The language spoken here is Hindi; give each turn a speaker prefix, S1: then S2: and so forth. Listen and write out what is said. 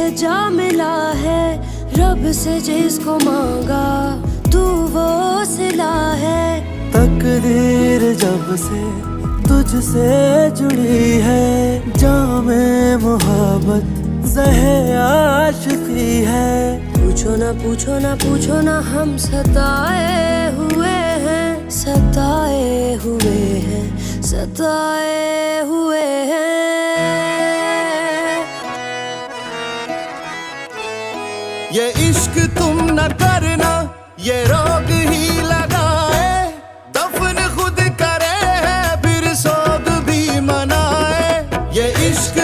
S1: ये जा मिला है रब से जिसको मांगा तू वो सिला है।
S2: तकदीर जब से तुझसे जुड़ी है, जामे मोहब्बत ज़हे आशिकी है।
S1: पूछो ना पूछो ना पूछो ना हम सताए हुए हैं, सताए हुए हैं, सताए हुए हैं।
S3: ये इश्क तुम न करना, ये रोग ही लगाए, दफन खुद करे है फिर सोग भी मनाए। ये इश्क